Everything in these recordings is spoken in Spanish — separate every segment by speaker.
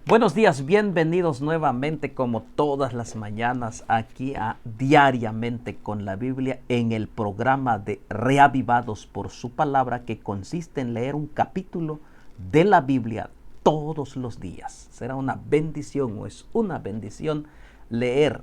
Speaker 1: Buenos días, bienvenidos nuevamente como todas las mañanas aquí a Diariamente con la Biblia en el programa de Reavivados por su palabra, que consiste en leer un capítulo de la Biblia todos los días. Será una bendición o es una bendición leer,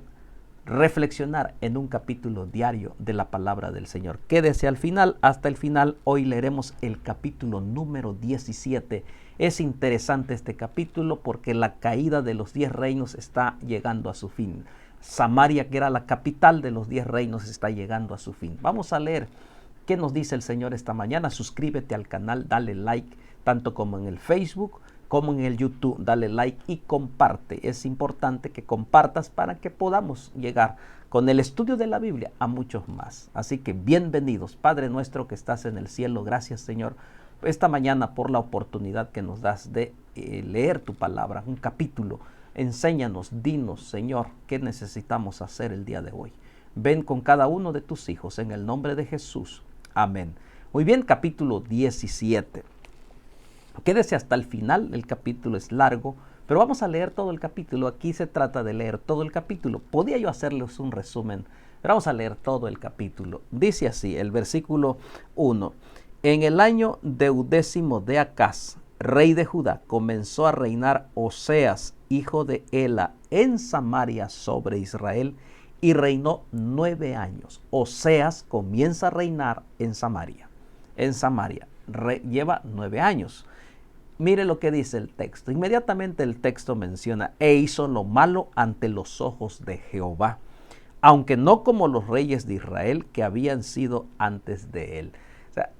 Speaker 1: reflexionar en un capítulo diario de la palabra del Señor. Quédese al final, hasta el final. Hoy leeremos el capítulo número 17. Es interesante este capítulo porque la caída de los 10 reinos está llegando a su fin. Samaria, que era la capital de los 10 reinos, está llegando a su fin. Vamos a leer qué nos dice el Señor esta mañana. Suscríbete al canal, dale like, tanto como en el Facebook como en el YouTube. Dale like y comparte. Es importante que compartas para que podamos llegar con el estudio de la Biblia a muchos más. Así que bienvenidos. Padre nuestro que estás en el cielo, gracias, Señor, esta mañana por la oportunidad que nos das de leer tu palabra, un capítulo. Enséñanos, dinos, Señor, qué necesitamos hacer el día de hoy. Ven con cada uno de tus hijos en el nombre de Jesús. Amén. Muy bien, capítulo 17. Quédese hasta el final, el capítulo es largo, pero vamos a leer todo el capítulo. Aquí se trata de leer todo el capítulo. Podía yo hacerles un resumen, pero vamos a leer todo el capítulo. Dice así, el versículo 1. En el año 10º de Acaz, rey de Judá, comenzó a reinar Oseas, hijo de Ela, en Samaria sobre Israel, y reinó 9 años. Oseas comienza a reinar en Samaria. Lleva 9 años. Mire lo que dice el texto. Inmediatamente el texto menciona: e hizo lo malo ante los ojos de Jehová, aunque no como los reyes de Israel que habían sido antes de él.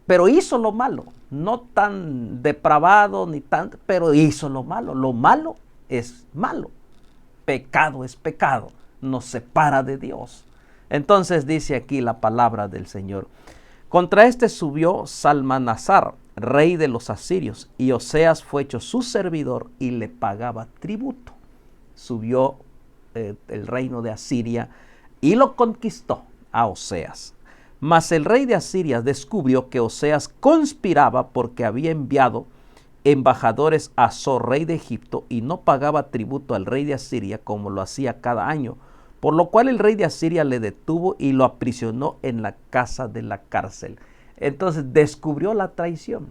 Speaker 1: Pero hizo lo malo, no tan depravado ni tan, pero hizo lo malo. Lo malo es malo. Pecado es pecado. Nos separa de Dios. Entonces dice aquí la palabra del Señor: contra este subió Salmanasar, rey de los asirios, y Oseas fue hecho su servidor y le pagaba tributo. Subió el reino de Asiria y lo conquistó a Oseas. Mas el rey de Asiria descubrió que Oseas conspiraba porque había enviado embajadores a So, rey de Egipto, y no pagaba tributo al rey de Asiria como lo hacía cada año, por lo cual el rey de Asiria le detuvo y lo aprisionó en la casa de la cárcel. Entonces descubrió la traición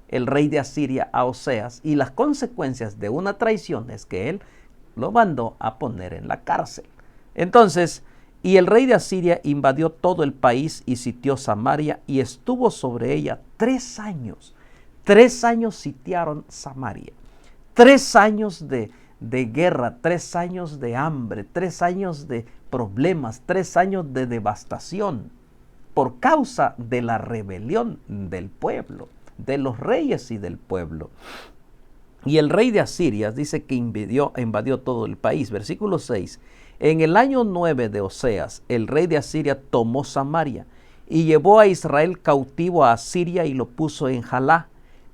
Speaker 1: el rey de Asiria a Oseas, y las consecuencias de una traición es que él lo mandó a poner en la cárcel. Entonces, y el rey de Asiria invadió todo el país y sitió Samaria y estuvo sobre ella 3 años. 3 años sitiaron Samaria. 3 años de guerra, 3 años de hambre, 3 años de problemas, 3 años de devastación por causa de la rebelión del pueblo, de los reyes y del pueblo. Y el rey de Asiria dice que invadió todo el país. Versículo 6. En el año 9 de Oseas, el rey de Asiria tomó Samaria y llevó a Israel cautivo a Asiria y lo puso en Jalá,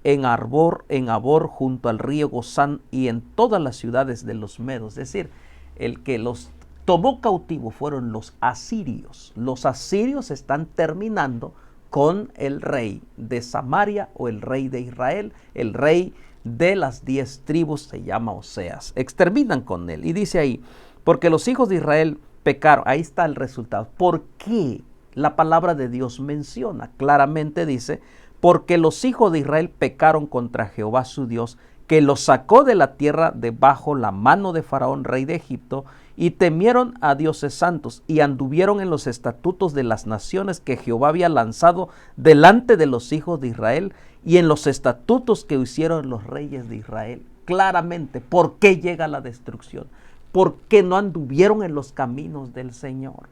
Speaker 1: en Abor, junto al río Gozán, y en todas las ciudades de los medos. Es decir, el que los tomó cautivo fueron los asirios. Los asirios están terminando con el rey de Samaria o el rey de Israel. El rey de las 10 tribus se llama Oseas. Exterminan con él. Y dice ahí: porque los hijos de Israel pecaron. Ahí está el resultado. ¿Por qué? La palabra de Dios menciona, claramente dice: porque los hijos de Israel pecaron contra Jehová su Dios, que los sacó de la tierra de bajo la mano de Faraón, rey de Egipto, y temieron a dioses santos, y anduvieron en los estatutos de las naciones que Jehová había lanzado delante de los hijos de Israel, y en los estatutos que hicieron los reyes de Israel. Claramente, ¿por qué llega la destrucción? Porque no anduvieron en los caminos del Señor.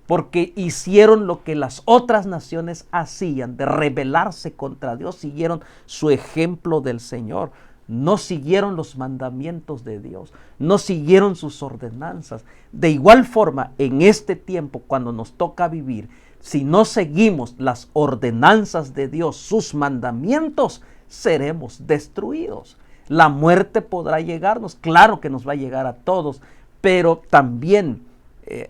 Speaker 1: Porque hicieron lo que las otras naciones hacían, de rebelarse contra Dios. Siguieron su ejemplo del Señor. No siguieron los mandamientos de Dios. No siguieron sus ordenanzas. De igual forma, en este tiempo, cuando nos toca vivir, si no seguimos las ordenanzas de Dios, sus mandamientos, seremos destruidos. La muerte podrá llegarnos. Claro que nos va a llegar a todos, pero también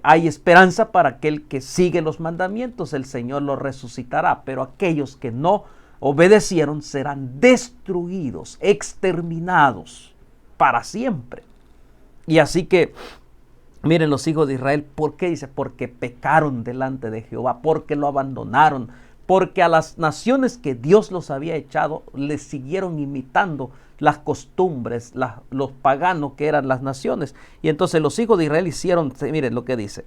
Speaker 1: hay esperanza para aquel que sigue los mandamientos. El Señor los resucitará, pero aquellos que no obedecieron serán destruidos, exterminados. para siempre. Y así que, miren los hijos de Israel, ¿por qué dice? Porque pecaron delante de Jehová, porque lo abandonaron, porque a las naciones que Dios los había echado, les siguieron imitando las costumbres, los paganos que eran las naciones. Y entonces los hijos de Israel hicieron, miren lo que dice.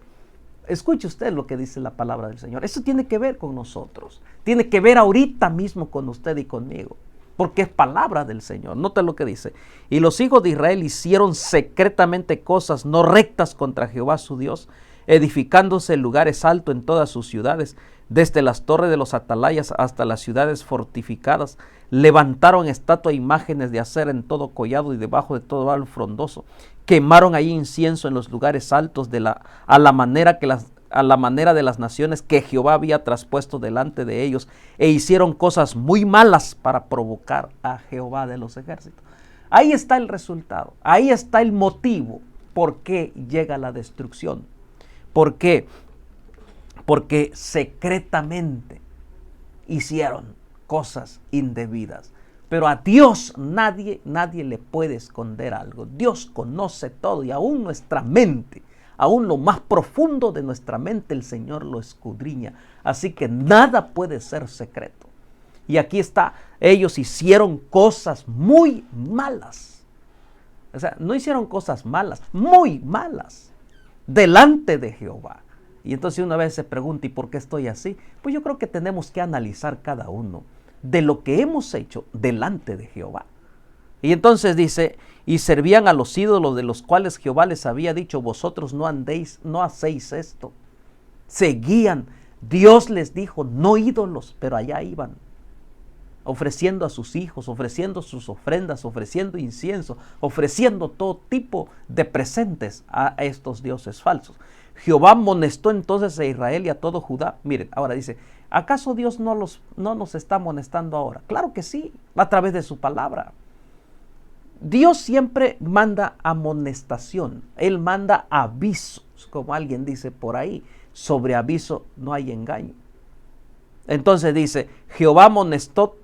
Speaker 1: Escuche usted lo que dice la palabra del Señor. Eso tiene que ver con nosotros. Tiene que ver ahorita mismo con usted y conmigo. Porque es palabra del Señor. Nota lo que dice. Y los hijos de Israel hicieron secretamente cosas no rectas contra Jehová su Dios, edificándose lugares altos en todas sus ciudades, desde las torres de los atalayas hasta las ciudades fortificadas. Levantaron estatuas e imágenes de acera en todo collado y debajo de todo árbol frondoso. Quemaron ahí incienso en los lugares altos a la manera de las naciones que Jehová había traspuesto delante de ellos, e hicieron cosas muy malas para provocar a Jehová de los ejércitos. Ahí está el resultado, ahí está el motivo por qué llega la destrucción. ¿Por qué? Porque secretamente hicieron cosas indebidas. Pero a Dios nadie le puede esconder algo. Dios conoce todo, y aún nuestra mente, aún lo más profundo de nuestra mente, el Señor lo escudriña. Así que nada puede ser secreto. Y aquí está, ellos hicieron cosas muy malas. O sea, no hicieron cosas malas, muy malas, delante de Jehová. Y entonces una vez se pregunta, ¿y por qué estoy así? Pues yo creo que tenemos que analizar cada uno de lo que hemos hecho delante de Jehová. Y entonces dice, y servían a los ídolos de los cuales Jehová les había dicho, vosotros no hacéis esto. Seguían, Dios les dijo, no ídolos, pero allá iban, ofreciendo a sus hijos, ofreciendo sus ofrendas, ofreciendo incienso, ofreciendo todo tipo de presentes a estos dioses falsos. Jehová amonestó entonces a Israel y a todo Judá. Miren, ahora dice, ¿acaso Dios no nos está amonestando ahora? Claro que sí, a través de su palabra. Dios siempre manda amonestación, Él manda avisos, como alguien dice por ahí, sobre aviso no hay engaño. Entonces dice, Jehová amonestó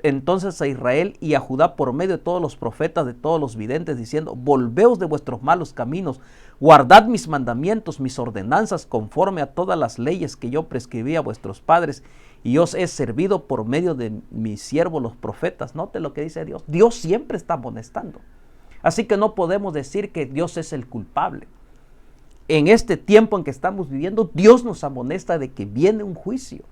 Speaker 1: entonces a Israel y a Judá por medio de todos los profetas, de todos los videntes, diciendo, volveos de vuestros malos caminos, guardad mis mandamientos, mis ordenanzas, conforme a todas las leyes que yo prescribí a vuestros padres, y os he servido por medio de mis siervos los profetas. Note lo que dice Dios. Dios siempre está amonestando. Así que no podemos decir que Dios es el culpable. En este tiempo en que estamos viviendo, Dios nos amonesta de que viene un juicio,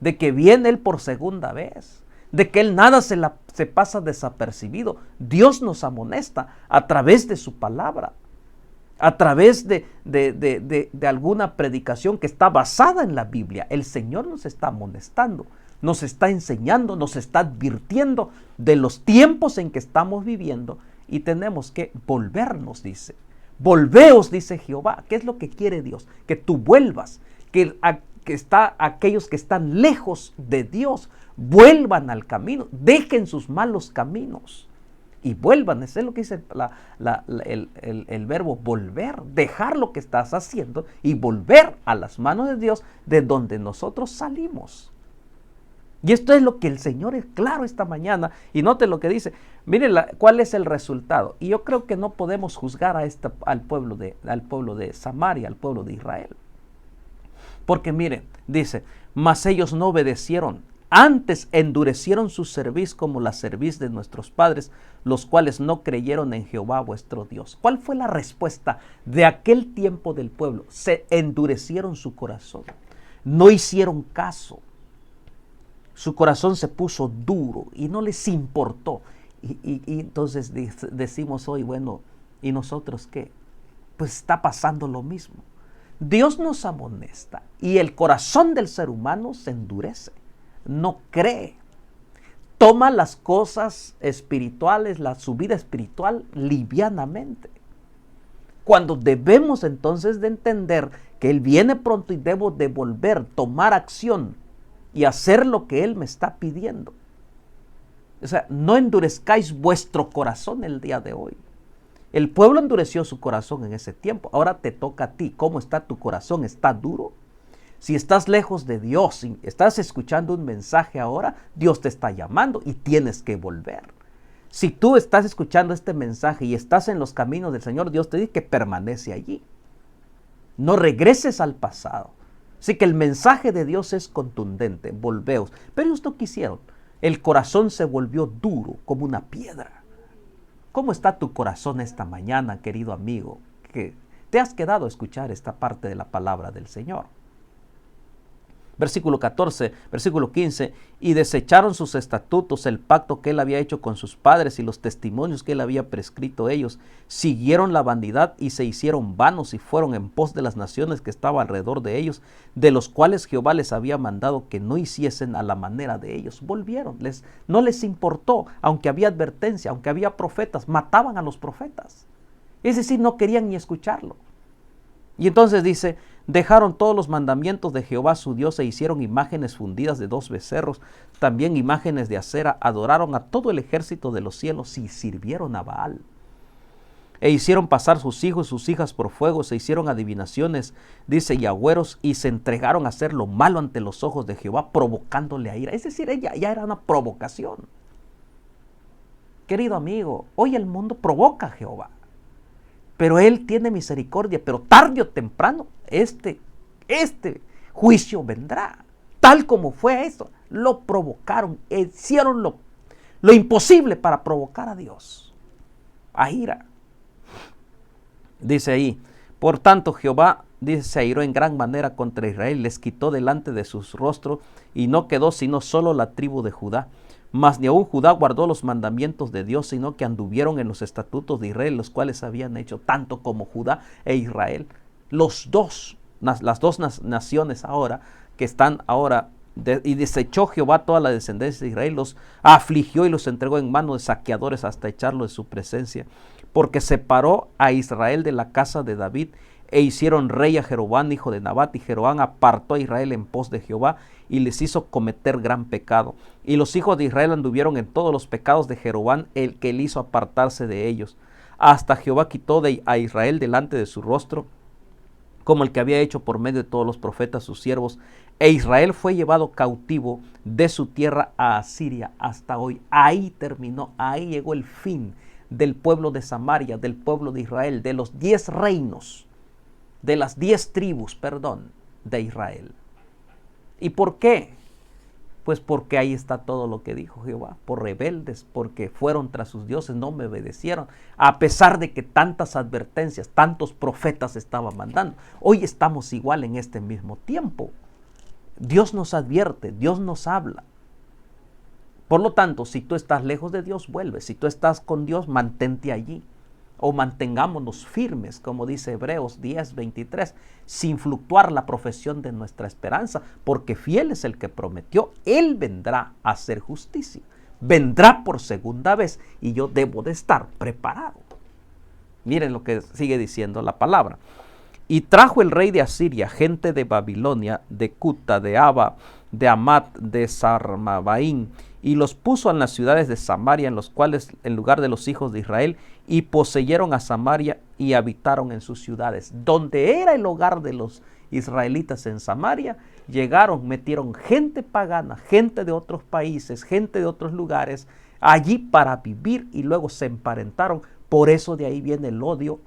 Speaker 1: de que viene Él por segunda vez, de que Él nada se pasa desapercibido. Dios nos amonesta a través de su palabra, a través de alguna predicación que está basada en la Biblia. El Señor nos está amonestando, nos está enseñando, nos está advirtiendo de los tiempos en que estamos viviendo, y tenemos que volvernos, dice. Volveos, dice Jehová. ¿Qué es lo que quiere Dios? Que tú vuelvas, que aquellos que están lejos de Dios vuelvan al camino, dejen sus malos caminos y vuelvan. Eso es lo que dice el verbo volver, dejar lo que estás haciendo y volver a las manos de Dios, de donde nosotros salimos. Y esto es lo que el Señor es claro esta mañana. Y note lo que dice. Miren cuál es el resultado. Y yo creo que no podemos juzgar al pueblo de Samaria, al pueblo de Israel. Porque miren, dice, mas ellos no obedecieron, antes endurecieron su cerviz como la cerviz de nuestros padres, los cuales no creyeron en Jehová vuestro Dios. ¿Cuál fue la respuesta de aquel tiempo del pueblo? Se endurecieron su corazón, no hicieron caso. Su corazón se puso duro y no les importó. Y entonces decimos hoy, bueno, ¿y nosotros qué? Pues está pasando lo mismo. Dios nos amonesta y el corazón del ser humano se endurece, no cree. Toma las cosas espirituales, su vida espiritual livianamente. Cuando debemos entonces de entender que Él viene pronto y debo de volver, tomar acción y hacer lo que Él me está pidiendo. O sea, no endurezcáis vuestro corazón el día de hoy. El pueblo endureció su corazón en ese tiempo. Ahora te toca a ti. ¿Cómo está tu corazón? ¿Está duro? Si estás lejos de Dios, si estás escuchando un mensaje ahora, Dios te está llamando y tienes que volver. Si tú estás escuchando este mensaje y estás en los caminos del Señor, Dios te dice que permanece allí. No regreses al pasado. Así que el mensaje de Dios es contundente. Volveos. Pero ellos no quisieron. El corazón se volvió duro como una piedra. ¿Cómo está tu corazón esta mañana, querido amigo, que te has quedado a escuchar esta parte de la palabra del Señor? Versículo 14, versículo 15, y desecharon sus estatutos, el pacto que él había hecho con sus padres y los testimonios que él había prescrito ellos. Siguieron la vanidad y se hicieron vanos y fueron en pos de las naciones que estaban alrededor de ellos, de los cuales Jehová les había mandado que no hiciesen a la manera de ellos. Volvieron, no les importó, aunque había advertencia, aunque había profetas, mataban a los profetas. Es decir, no querían ni escucharlo. Y entonces dice, dejaron todos los mandamientos de Jehová su Dios e hicieron imágenes fundidas de 2 becerros, también imágenes de acera, adoraron a todo el ejército de los cielos y sirvieron a Baal. E hicieron pasar sus hijos y sus hijas por fuego, se hicieron adivinaciones, dice, y agüeros, y se entregaron a hacer lo malo ante los ojos de Jehová, provocándole a ira. Es decir, ella ya era una provocación. Querido amigo, hoy el mundo provoca a Jehová. Pero Él tiene misericordia, pero tarde o temprano este juicio vendrá. Tal como fue eso, lo provocaron, hicieron lo imposible para provocar a Dios, a ira. Dice ahí, por tanto Jehová, dice, se airó en gran manera contra Israel, les quitó delante de sus rostros y no quedó sino solo la tribu de Judá. Mas ni aún Judá guardó los mandamientos de Dios, sino que anduvieron en los estatutos de Israel, los cuales habían hecho tanto como Judá e Israel. Las dos naciones ahora que están ahora, y desechó Jehová toda la descendencia de Israel, los afligió y los entregó en manos de saqueadores hasta echarlo de su presencia, porque separó a Israel de la casa de David, e hicieron rey a Jeroboam, hijo de Nabat, y Jeroboam apartó a Israel en pos de Jehová, y les hizo cometer gran pecado. Y los hijos de Israel anduvieron en todos los pecados de Jeroboam, el que le hizo apartarse de ellos. Hasta Jehová quitó a Israel delante de su rostro, como el que había hecho por medio de todos los profetas sus siervos. E Israel fue llevado cautivo de su tierra a Asiria hasta hoy. Ahí terminó, ahí llegó el fin del pueblo de Samaria, del pueblo de Israel, de los 10 reinos, de las 10 tribus, de Israel. ¿Y por qué? Pues porque ahí está todo lo que dijo Jehová, por rebeldes, porque fueron tras sus dioses, no me obedecieron, a pesar de que tantas advertencias, tantos profetas estaban mandando. Hoy estamos igual en este mismo tiempo. Dios nos advierte, Dios nos habla. Por lo tanto, si tú estás lejos de Dios, vuelve. Si tú estás con Dios, mantente allí. O mantengámonos firmes, como dice Hebreos 10:23, sin fluctuar la profesión de nuestra esperanza, porque fiel es el que prometió, Él vendrá a hacer justicia. Vendrá por segunda vez y yo debo de estar preparado. Miren lo que sigue diciendo la palabra. Y trajo el rey de Asiria gente de Babilonia, de Cuta, de Aba, de Amat, de Sarmabaín, y los puso en las ciudades de Samaria, en los cuales, en lugar de los hijos de Israel, y poseyeron a Samaria y habitaron en sus ciudades. Donde era el hogar de los israelitas en Samaria, llegaron, metieron gente pagana, gente de otros países, gente de otros lugares, allí para vivir, y luego se emparentaron. Por eso de ahí viene el odio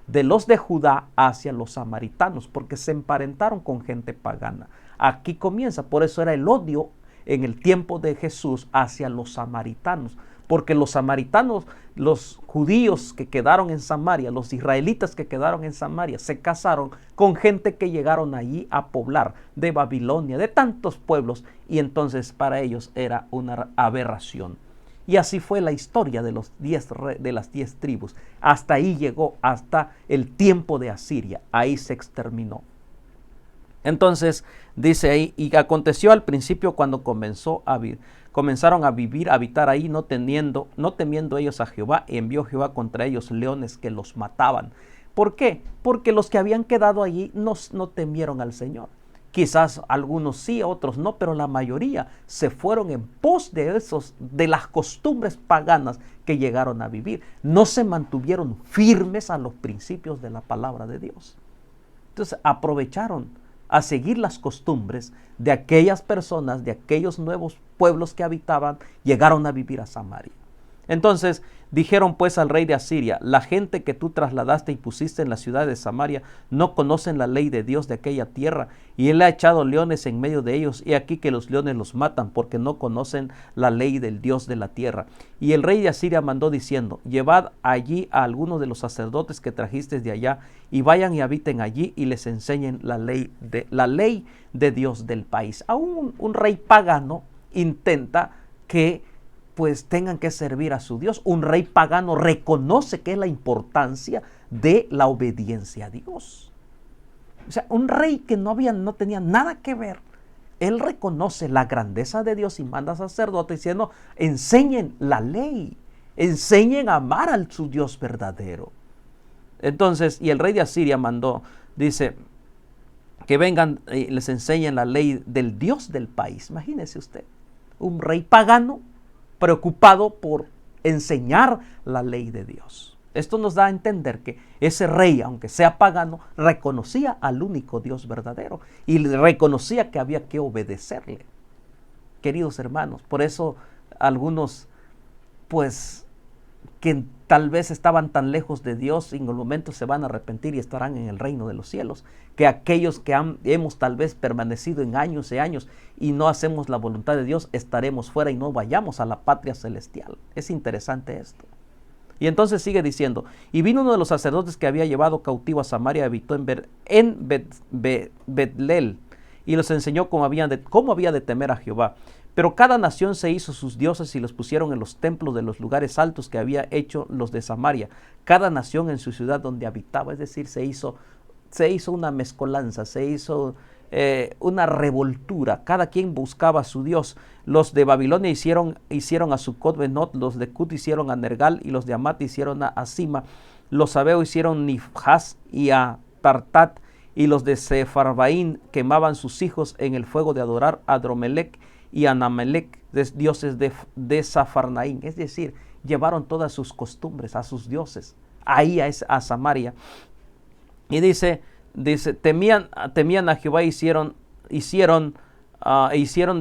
Speaker 1: de los de Judá hacia los samaritanos, porque se emparentaron con gente pagana. Aquí comienza, por eso era el odio en el tiempo de Jesús hacia los samaritanos, porque los samaritanos, los judíos que quedaron en Samaria, los israelitas que quedaron en Samaria, se casaron con gente que llegaron allí a poblar de Babilonia, de tantos pueblos, y entonces para ellos era una aberración. Y así fue la historia de las 10 tribus. Hasta ahí llegó, hasta el tiempo de Asiria. Ahí se exterminó. Entonces dice ahí, y aconteció al principio cuando comenzaron a habitar ahí, no temiendo ellos a Jehová, y envió Jehová contra ellos leones que los mataban. ¿Por qué? Porque los que habían quedado allí no temieron al Señor. Quizás algunos sí, otros no, pero la mayoría se fueron en pos de las costumbres paganas que llegaron a vivir. No se mantuvieron firmes a los principios de la palabra de Dios. Entonces aprovecharon a seguir las costumbres de aquellas personas, de aquellos nuevos pueblos que habitaban, llegaron a vivir a Samaria. Entonces dijeron pues al rey de Asiria: la gente que tú trasladaste y pusiste en la ciudad de Samaria no conocen la ley de Dios de aquella tierra, y él ha echado leones en medio de ellos, y aquí que los leones los matan, porque no conocen la ley del Dios de la tierra. Y el rey de Asiria mandó diciendo: llevad allí a algunos de los sacerdotes que trajisteis de allá, y vayan y habiten allí, y les enseñen la ley de Dios del país. Aún un rey pagano intenta que pues tengan que servir a su Dios. Un rey pagano reconoce que es la importancia de la obediencia a Dios. O sea, un rey que no tenía nada que ver, él reconoce la grandeza de Dios y manda sacerdotes diciendo: enseñen la ley, enseñen a amar a su Dios verdadero. Entonces, y el rey de Asiria mandó, dice, que vengan y les enseñen la ley del Dios del país. Imagínese usted, un rey pagano preocupado por enseñar la ley de Dios. Esto nos da a entender que ese rey, aunque sea pagano, reconocía al único Dios verdadero y reconocía que había que obedecerle. Queridos hermanos, por eso algunos, pues, que tal vez estaban tan lejos de Dios, en un momento se van a arrepentir y estarán en el reino de los cielos, que aquellos que hemos tal vez permanecido en años y años y no hacemos la voluntad de Dios, estaremos fuera y no vayamos a la patria celestial. Es interesante esto. Y entonces sigue diciendo: y vino uno de los sacerdotes que había llevado cautivo a Samaria, habitó en Betlel, y los enseñó cómo había de temer a Jehová. Pero cada nación se hizo sus dioses y los pusieron en los templos de los lugares altos que había hecho los de Samaria, cada nación en su ciudad donde habitaba. Es decir, se hizo una mezcolanza, se hizo una revoltura. Cada quien buscaba a su Dios. Los de Babilonia hicieron a Sucot-Benot, los de Cut hicieron a Nergal, y los de Amat hicieron a Asima. Los sabeos hicieron Nifjas y a Tartat, y los de Sefarvaín quemaban sus hijos en el fuego de adorar a Dromelec y Anamelec, dioses de Safarnaín. Es decir, llevaron todas sus costumbres a sus dioses ahí a Samaria. Y dice, temían a Jehová, hicieron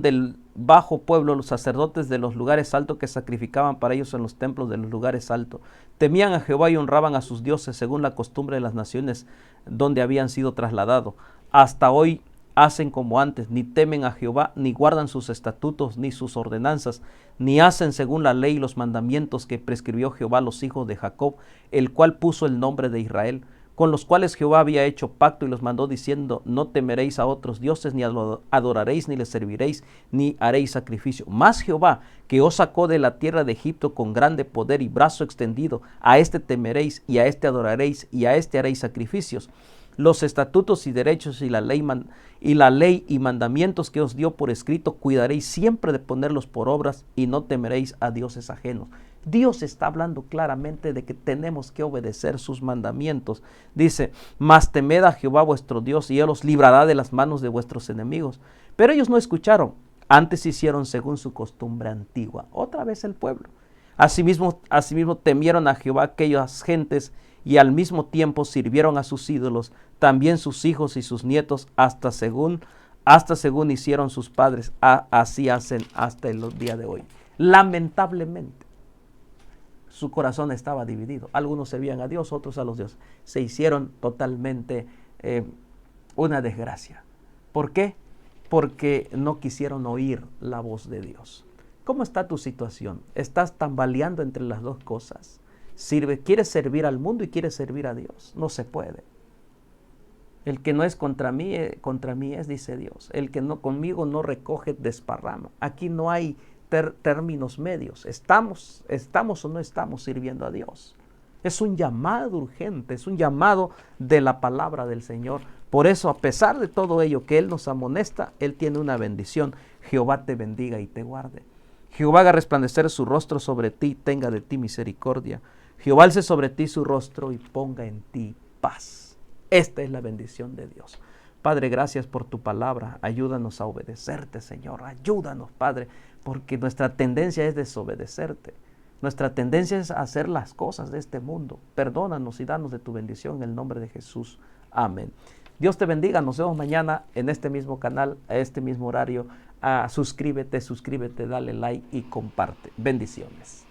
Speaker 1: del bajo pueblo los sacerdotes de los lugares altos que sacrificaban para ellos en los templos de los lugares altos. Temían a Jehová y honraban a sus dioses según la costumbre de las naciones donde habían sido trasladados. Hasta hoy hacen como antes, ni temen a Jehová, ni guardan sus estatutos, ni sus ordenanzas, ni hacen según la ley y los mandamientos que prescribió Jehová a los hijos de Jacob, el cual puso el nombre de Israel, con los cuales Jehová había hecho pacto y los mandó diciendo: no temeréis a otros dioses, ni adoraréis, ni les serviréis, ni haréis sacrificio. Mas Jehová, que os sacó de la tierra de Egipto con grande poder y brazo extendido, a este temeréis, y a este adoraréis, y a este haréis sacrificios. Los estatutos y derechos y la ley y mandamientos que os dio por escrito, cuidaréis siempre de ponerlos por obras, y no temeréis a dioses ajenos. Dios está hablando claramente de que tenemos que obedecer sus mandamientos. Dice: mas temed a Jehová vuestro Dios, y él os librará de las manos de vuestros enemigos. Pero ellos no escucharon, antes hicieron según su costumbre antigua. Otra vez el pueblo. Asimismo temieron a Jehová aquellas gentes, y al mismo tiempo sirvieron a sus ídolos, también sus hijos y sus nietos, hasta según hicieron sus padres. Así hacen hasta el día de hoy. Lamentablemente, su corazón estaba dividido. Algunos servían a Dios, otros a los dioses. Se hicieron totalmente una desgracia. ¿Por qué? Porque no quisieron oír la voz de Dios. ¿Cómo está tu situación? ¿Estás tambaleando entre las dos cosas? ¿Quieres servir al mundo y quieres servir a Dios? No se puede. El que no es contra mí es, dice Dios. El que no conmigo no recoge desparrama. Aquí no hay términos medios. ¿Estamos o no estamos sirviendo a Dios? Es un llamado urgente, es un llamado de la palabra del Señor. Por eso, a pesar de todo ello que Él nos amonesta, Él tiene una bendición. Jehová te bendiga y te guarde. Jehová haga resplandecer su rostro sobre ti, tenga de ti misericordia. Jehová alce sobre ti su rostro y ponga en ti paz. Esta es la bendición de Dios. Padre, gracias por tu palabra. Ayúdanos a obedecerte, Señor. Ayúdanos, Padre, porque nuestra tendencia es desobedecerte. Nuestra tendencia es hacer las cosas de este mundo. Perdónanos y danos de tu bendición en el nombre de Jesús. Amén. Dios te bendiga. Nos vemos mañana en este mismo canal, a este mismo horario. Suscríbete, dale like y comparte. Bendiciones.